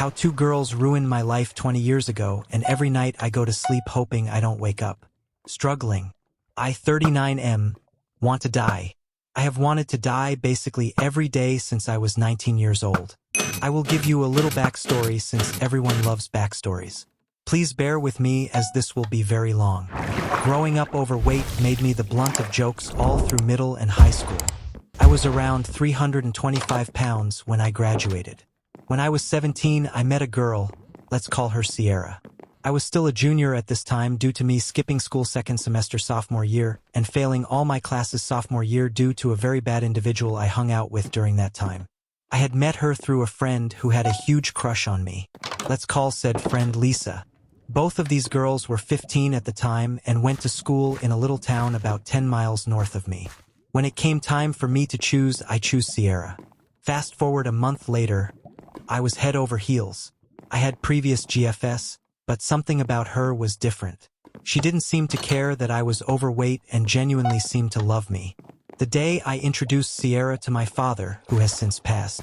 How two girls ruined my life 20 years ago, and every night I go to sleep hoping I don't wake up. Struggling. I 39M. Want to die. I have wanted to die basically every day since I was 19 years old. I will give you a little backstory since everyone loves backstories. Please bear with me as this will be very long. Growing up overweight made me the blunt of jokes all through middle and high school. I was around 325 pounds when I graduated. When I was 17, I met a girl, let's call her Sierra. I was still a junior at this time due to me skipping school second semester sophomore year and failing all my classes sophomore year due to a very bad individual I hung out with during that time. I had met her through a friend who had a huge crush on me. Let's call said friend Lisa. Both of these girls were 15 at the time and went to school in a little town about 10 miles north of me. When it came time for me to choose, I chose Sierra. Fast forward a month later, I was head over heels. I had previous GFS, but something about her was different. She didn't seem to care that I was overweight and genuinely seemed to love me. The day I introduced Sierra to my father, who has since passed,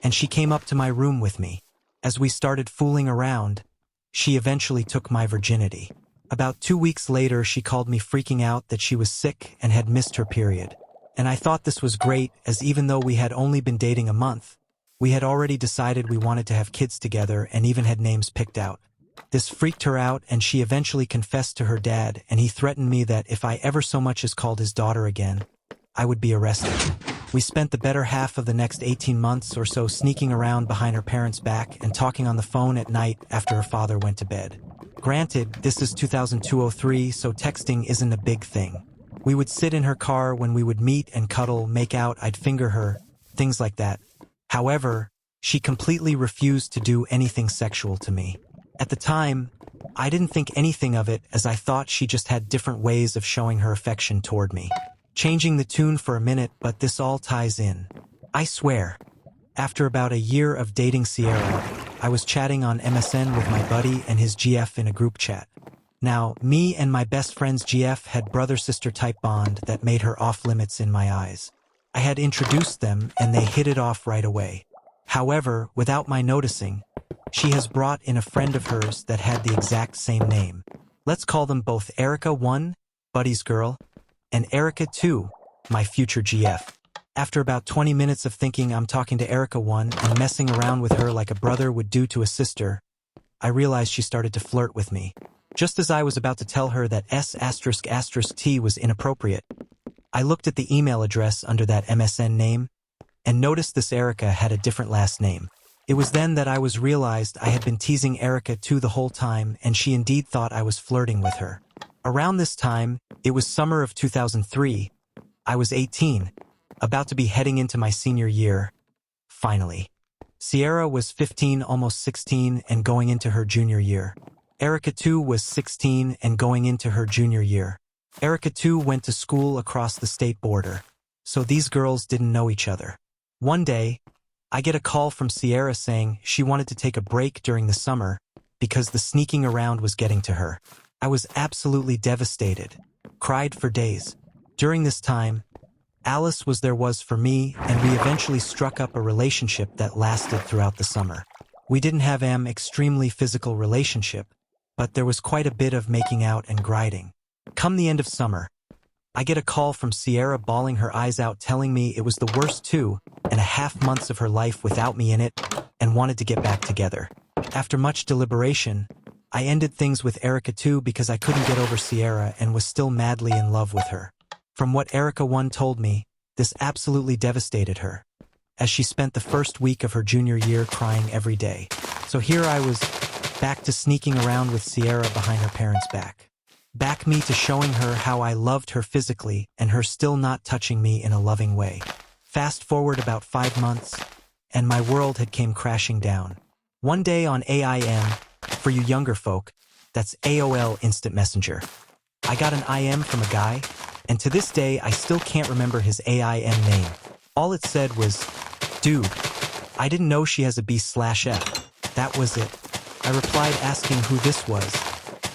and she came up to my room with me. As we started fooling around, she eventually took my virginity. About 2 weeks later, she called me freaking out that she was sick and had missed her period. And I thought this was great, as even though we had only been dating a month, we had already decided we wanted to have kids together and even had names picked out. This freaked her out, and she eventually confessed to her dad, and he threatened me that if I ever so much as called his daughter again, I would be arrested. We spent the better half of the next 18 months or so sneaking around behind her parents' back and talking on the phone at night after her father went to bed. Granted, this is 2002-03, so texting isn't a big thing. We would sit in her car when we would meet and cuddle, make out, I'd finger her, things like that. However, she completely refused to do anything sexual to me. At the time, I didn't think anything of it, as I thought she just had different ways of showing her affection toward me. Changing the tune for a minute, but this all ties in. I swear, after about a year of dating Sierra, I was chatting on MSN with my buddy and his GF in a group chat. Now, me and my best friend's GF had brother-sister type bond that made her off-limits in my eyes. I had introduced them and they hit it off right away. However, without my noticing, she has brought in a friend of hers that had the exact same name. Let's call them both Erica 1, buddy's girl, and Erica 2, my future GF. After about 20 minutes of thinking I'm talking to Erica 1 and messing around with her like a brother would do to a sister, I realized she started to flirt with me. Just as I was about to tell her that S***T was inappropriate, I looked at the email address under that MSN name and noticed this Erica had a different last name. It was then that I was realized I had been teasing Erica 2 the whole time, and she indeed thought I was flirting with her. Around this time, it was summer of 2003. I was 18, about to be heading into my senior year. Finally. Sierra was 15, almost 16, and going into her junior year. Erica 2 was 16 and going into her junior year. Erica 2 went to school across the state border, so these girls didn't know each other. One day, I get a call from Sierra saying she wanted to take a break during the summer because the sneaking around was getting to her. I was absolutely devastated, cried for days. During this time, Alice was for me, and we eventually struck up a relationship that lasted throughout the summer. We didn't have an extremely physical relationship, but there was quite a bit of making out and grinding. Come the end of summer, I get a call from Sierra bawling her eyes out, telling me it was the worst 2.5 months of her life without me in it and wanted to get back together. After much deliberation, I ended things with Erica 2 because I couldn't get over Sierra and was still madly in love with her. From what Erica 1 told me, this absolutely devastated her, as she spent the first week of her junior year crying every day. So here I was, back to sneaking around with Sierra behind her parents' back. Back me to showing her how I loved her physically and her still not touching me in a loving way. Fast forward about 5 months, and my world had came crashing down. One day on AIM, for you younger folk, that's AOL Instant Messenger, I got an IM from a guy, and to this day I still can't remember his AIM name. All it said was, "Dude, I didn't know she has a B/F. That was it." I replied asking who this was,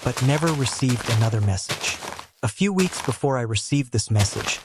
but never received another message. A few weeks before I received this message,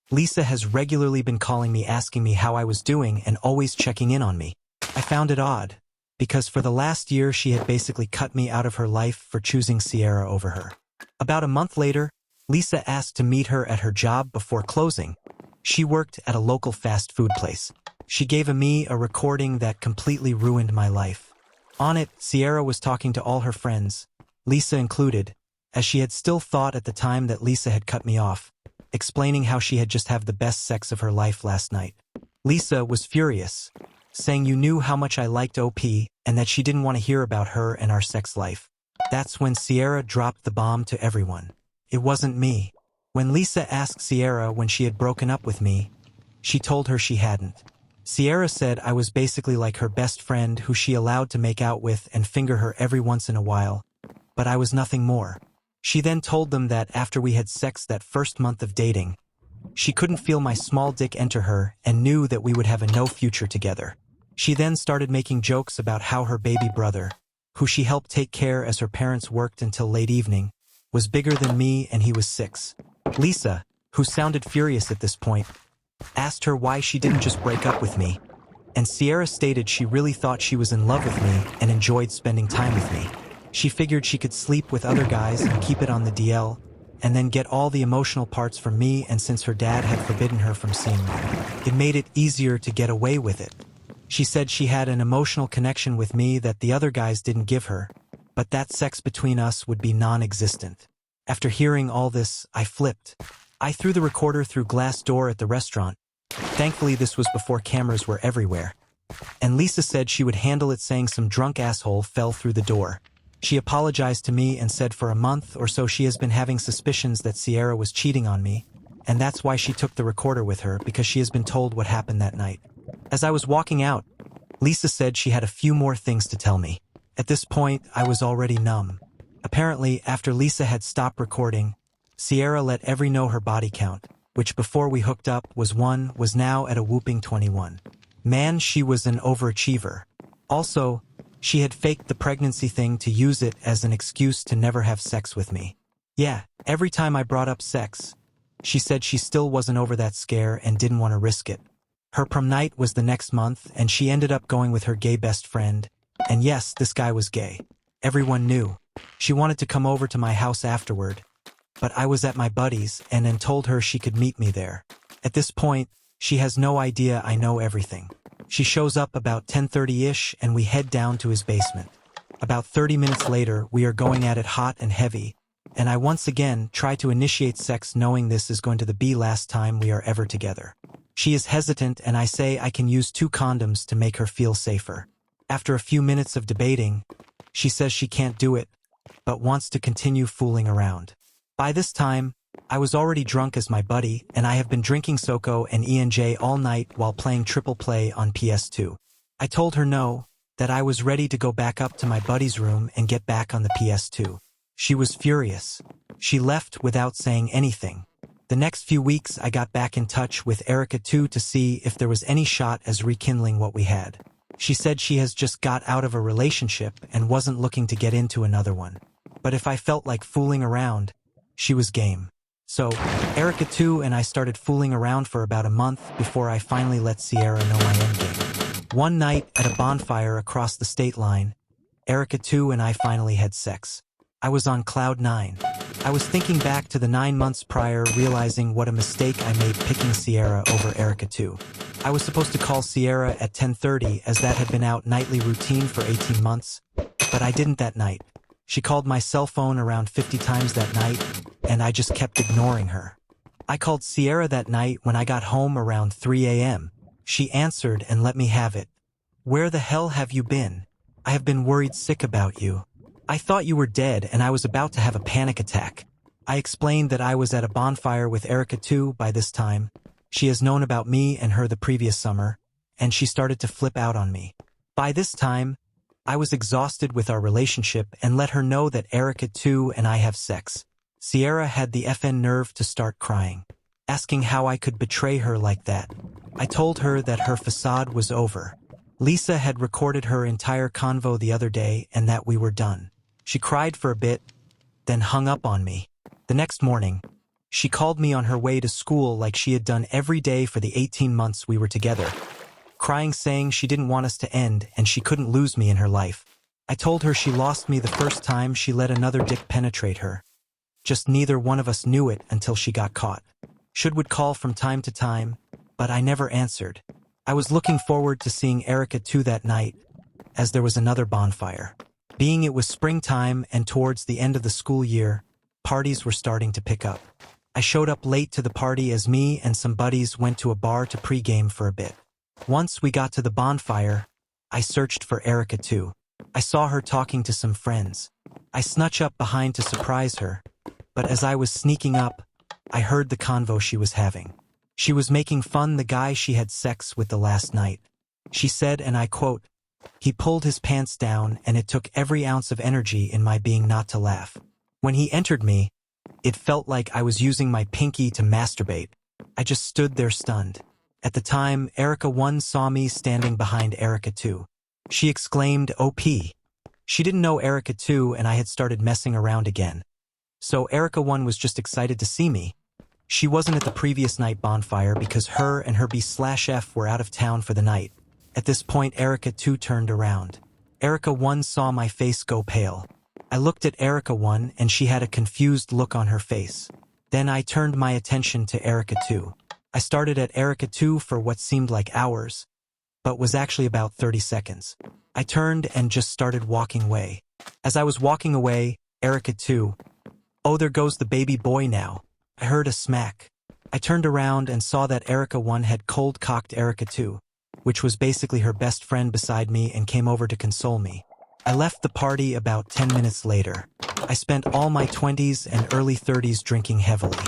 Lisa has regularly been calling me asking me how I was doing and always checking in on me. I found it odd, because for the last year she had basically cut me out of her life for choosing Sierra over her. About a month later, Lisa asked to meet her at her job before closing. She worked at a local fast food place. She gave me a recording that completely ruined my life. On it, Sierra was talking to all her friends, Lisa included, as she had still thought at the time that Lisa had cut me off, explaining how she had just had the best sex of her life last night. Lisa was furious, saying you knew how much I liked OP and that she didn't want to hear about her and our sex life. That's when Sierra dropped the bomb to everyone. It wasn't me. When Lisa asked Sierra when she had broken up with me, she told her she hadn't. Sierra said I was basically like her best friend who she allowed to make out with and finger her every once in a while, but I was nothing more. She then told them that after we had sex that first month of dating, she couldn't feel my small dick enter her and knew that we would have a no future together. She then started making jokes about how her baby brother, who she helped take care as her parents worked until late evening, was bigger than me and he was 6. Lisa, who sounded furious at this point, asked her why she didn't just break up with me, and Sierra stated she really thought she was in love with me and enjoyed spending time with me. She figured she could sleep with other guys and keep it on the DL, and then get all the emotional parts from me, and since her dad had forbidden her from seeing me, it made it easier to get away with it. She said she had an emotional connection with me that the other guys didn't give her, but that sex between us would be non-existent. After hearing all this, I flipped. I threw the recorder through glass door at the restaurant. Thankfully, this was before cameras were everywhere. And Lisa said she would handle it, saying some drunk asshole fell through the door. She apologized to me and said for a month or so she has been having suspicions that Sierra was cheating on me, and that's why she took the recorder with her, because she has been told what happened that night. As I was walking out, Lisa said she had a few more things to tell me. At this point, I was already numb. Apparently, after Lisa had stopped recording, Sierra let every know her body count, which before we hooked up was 1, was now at a whooping 21. Man, she was an overachiever. Also, she had faked the pregnancy thing to use it as an excuse to never have sex with me. Yeah, every time I brought up sex, she said she still wasn't over that scare and didn't want to risk it. Her prom night was the next month, and she ended up going with her gay best friend. And yes, this guy was gay. Everyone knew. She wanted to come over to my house afterward, but I was at my buddy's and then told her she could meet me there. At this point, she has no idea I know everything. She shows up about 10:30-ish and we head down to his basement. About 30 minutes later, we are going at it hot and heavy, and I once again try to initiate sex knowing this is going to be the last time we are ever together. She is hesitant and I say I can use 2 condoms to make her feel safer. After a few minutes of debating, she says she can't do it, but wants to continue fooling around. By this time, I was already drunk as my buddy, and I have been drinking SoCo and ENJ all night while playing triple play on PS2. I told her no, that I was ready to go back up to my buddy's room and get back on the PS2. She was furious. She left without saying anything. The next few weeks I got back in touch with Erica too to see if there was any shot as rekindling what we had. She said she has just got out of a relationship and wasn't looking to get into another one. But if I felt like fooling around, she was game. So, Erica too and I started fooling around for about a month before I finally let Sierra know my endgame. One night at a bonfire across the state line, Erica too and I finally had sex. I was on cloud 9. I was thinking back to the 9 months prior, realizing what a mistake I made picking Sierra over Erica too. I was supposed to call Sierra at 10:30 as that had been out nightly routine for 18 months, but I didn't that night. She called my cell phone around 50 times that night, and I just kept ignoring her. I called Sierra that night when I got home around 3 a.m. She answered and let me have it. "Where the hell have you been? I have been worried sick about you. I thought you were dead and I was about to have a panic attack." I explained that I was at a bonfire with Erica too by this time. She has known about me and her the previous summer, and she started to flip out on me. By this time, I was exhausted with our relationship and let her know that Erica too and I have sex. Sierra had the FN nerve to start crying, asking how I could betray her like that. I told her that her facade was over. Lisa had recorded her entire convo the other day and that we were done. She cried for a bit, then hung up on me. The next morning, she called me on her way to school like she had done every day for the 18 months we were together. crying saying she didn't want us to end and she couldn't lose me in her life. I told her she lost me the first time she let another dick penetrate her. Just neither one of us knew it until she got caught. Would call from time to time, but I never answered. I was looking forward to seeing Erica too that night, as there was another bonfire. Being it was springtime and towards the end of the school year, parties were starting to pick up. I showed up late to the party as me and some buddies went to a bar to pregame for a bit. Once we got to the bonfire, I searched for Erica too. I saw her talking to some friends. I snuck up behind to surprise her, but as I was sneaking up, I heard the convo she was having. She was making fun the guy she had sex with the last night. She said, and I quote, "He pulled his pants down and it took every ounce of energy in my being not to laugh. When he entered me, it felt like I was using my pinky to masturbate. I just stood there stunned. At the time, Erica 1 saw me standing behind Erica 2. She exclaimed, "OP." She didn't know Erica 2 and I had started messing around again. So Erica 1 was just excited to see me. She wasn't at the previous night bonfire because her and her B/F were out of town for the night. At this point, Erica 2 turned around. Erica 1 saw my face go pale. I looked at Erica 1 and she had a confused look on her face. Then I turned my attention to Erica 2. I started at Erica 2 for what seemed like hours, but was actually about 30 seconds. I turned and just started walking away. As I was walking away, Erica 2, "Oh, there goes the baby boy now." I heard a smack. I turned around and saw that Erica 1 had cold-cocked Erica 2, which was basically her best friend beside me, and came over to console me. I left the party about 10 minutes later. I spent all my 20s and early 30s drinking heavily,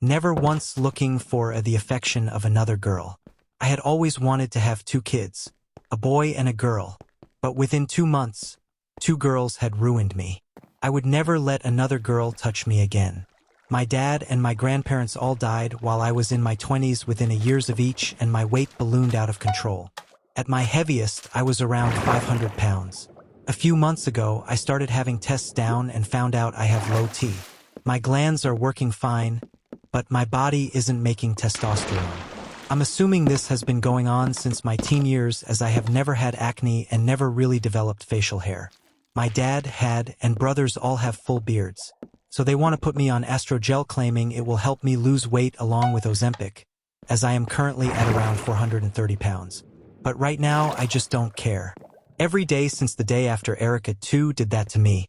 never once looking for the affection of another girl. I had always wanted to have 2 kids, a boy and a girl, but within 2 months, 2 girls had ruined me. I would never let another girl touch me again. My dad and my grandparents all died while I was in my 20s within a years of each, and my weight ballooned out of control. At my heaviest, I was around 500 pounds. A few months ago, I started having tests down and found out I have low T. My glands are working fine, but my body isn't making testosterone. I'm assuming this has been going on since my teen years, as I have never had acne and never really developed facial hair. My dad had, and brothers all have full beards. So they want to put me on Astrogel, claiming it will help me lose weight along with Ozempic, as I am currently at around 430 pounds. But right now, I just don't care. Every day since the day after Erica 2 did that to me,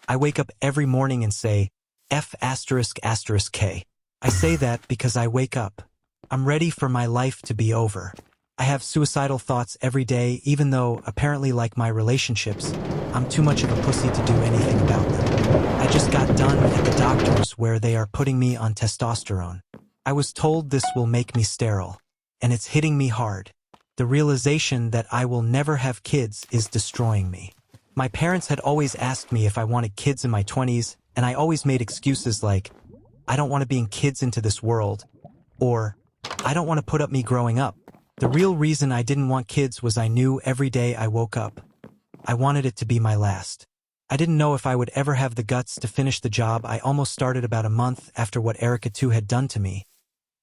I wake up every morning and say, F***K. I say that because I wake up. I'm ready for my life to be over. I have suicidal thoughts every day, even though, apparently like my relationships, I'm too much of a pussy to do anything about them. I just got done at the doctor's where they are putting me on testosterone. I was told this will make me sterile, and it's hitting me hard. The realization that I will never have kids is destroying me. My parents had always asked me if I wanted kids in my 20s, and I always made excuses like, I don't want to bring kids into this world, or I don't want to put up me growing up. The real reason I didn't want kids was I knew every day I woke up, I wanted it to be my last. I didn't know if I would ever have the guts to finish the job I almost started about a month after what Erica 2 had done to me,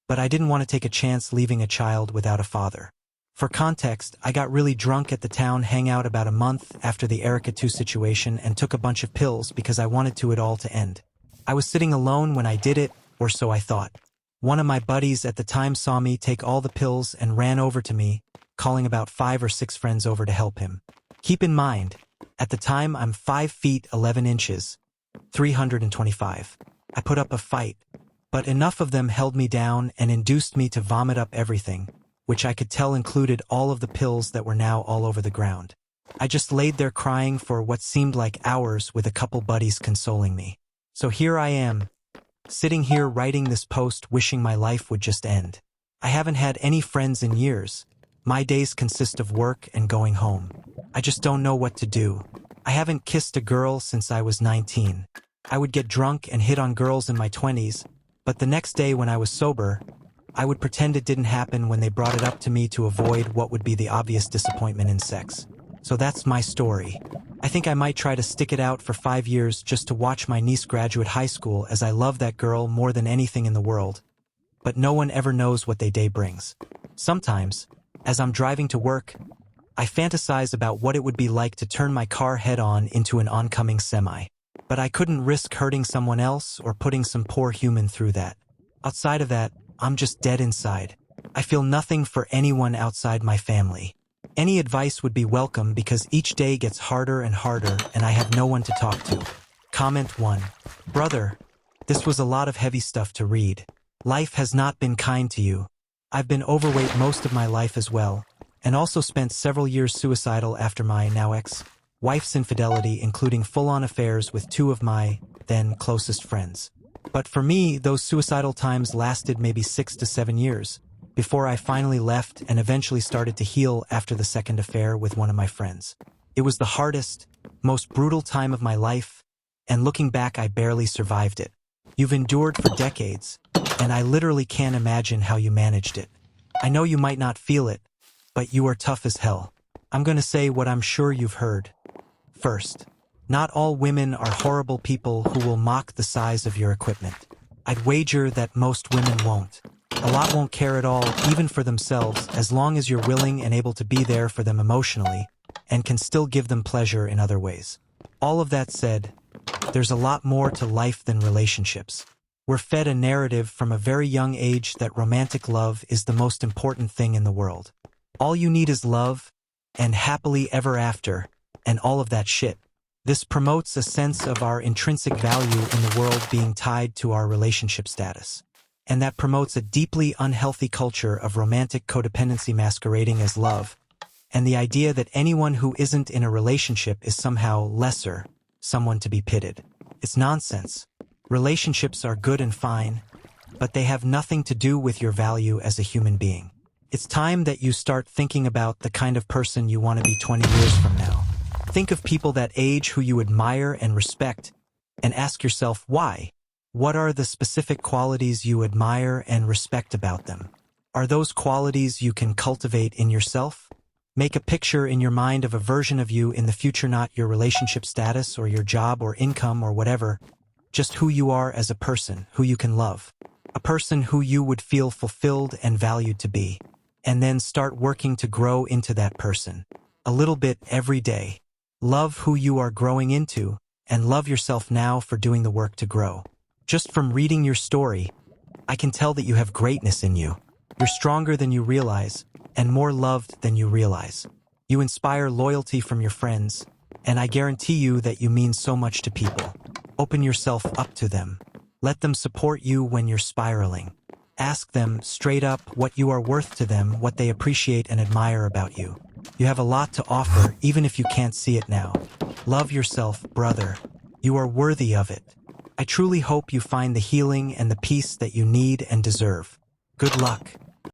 but I didn't want to take a chance leaving a child without a father. For context, I got really drunk at the town hangout about a month after the Erica 2 situation and took a bunch of pills because I wanted it all to end. I was sitting alone when I did it, or so I thought. One of my buddies at the time saw me take all the pills and ran over to me, calling about 5 or 6 friends over to help him. Keep in mind, at the time I'm 5 feet 11 inches, 325. I put up a fight, but enough of them held me down and induced me to vomit up everything, which I could tell included all of the pills that were now all over the ground. I just laid there crying for what seemed like hours with a couple buddies consoling me. So here I am, sitting here writing this post wishing my life would just end. I haven't had any friends in years. My days consist of work and going home. I just don't know what to do. I haven't kissed a girl since I was 19. I would get drunk and hit on girls in my 20s, but the next day when I was sober, I would pretend it didn't happen when they brought it up to me to avoid what would be the obvious disappointment in sex. So that's my story. I think I might try to stick it out for 5 years just to watch my niece graduate high school, as I love that girl more than anything in the world. But no one ever knows what their day brings. Sometimes, As I'm driving to work, I fantasize about what it would be like to turn my car head-on into an oncoming semi. But I couldn't risk hurting someone else or putting some poor human through that. Outside of that, I'm just dead inside. I feel nothing for anyone outside my family. Any advice would be welcome because each day gets harder and harder and I have no one to talk to. Comment 1. Brother, this was a lot of heavy stuff to read. Life has not been kind to you. I've been overweight most of my life as well, and also spent several years suicidal after my now ex-wife's infidelity, including full-on affairs with 2 of my then closest friends. But for me, those suicidal times lasted maybe 6 to 7 years, before I finally left and eventually started to heal after the second affair with one of my friends. It was the hardest, most brutal time of my life, and looking back, I barely survived it. You've endured for decades, and I literally can't imagine how you managed it. I know you might not feel it, but you are tough as hell. I'm gonna say what I'm sure you've heard. First, not all women are horrible people who will mock the size of your equipment. I'd wager that most women won't. A lot won't care at all, even for themselves, as long as you're willing and able to be there for them emotionally, and can still give them pleasure in other ways. All of that said, there's a lot more to life than relationships. We're fed a narrative from a very young age that romantic love is the most important thing in the world. All you need is love, and happily ever after, and all of that shit. This promotes a sense of our intrinsic value in the world being tied to our relationship status. And that promotes a deeply unhealthy culture of romantic codependency masquerading as love, and the idea that anyone who isn't in a relationship is somehow lesser, someone to be pitied. It's nonsense. Relationships are good and fine, but they have nothing to do with your value as a human being. It's time that you start thinking about the kind of person you want to be 20 years from now. Think of people that age who you admire and respect, and ask yourself why. What are the specific qualities you admire and respect about them? Are those qualities you can cultivate in yourself? Make a picture in your mind of a version of you in the future, not your relationship status or your job or income or whatever, just who you are as a person, who you can love. A person who you would feel fulfilled and valued to be. And then start working to grow into that person. A little bit every day. Love who you are growing into, and love yourself now for doing the work to grow. Just from reading your story, I can tell that you have greatness in you. You're stronger than you realize, and more loved than you realize. You inspire loyalty from your friends, and I guarantee you that you mean so much to people. Open yourself up to them. Let them support you when you're spiraling. Ask them straight up what you are worth to them, what they appreciate and admire about you. You have a lot to offer, even if you can't see it now. Love yourself, brother. You are worthy of it. I truly hope you find the healing and the peace that you need and deserve. Good luck.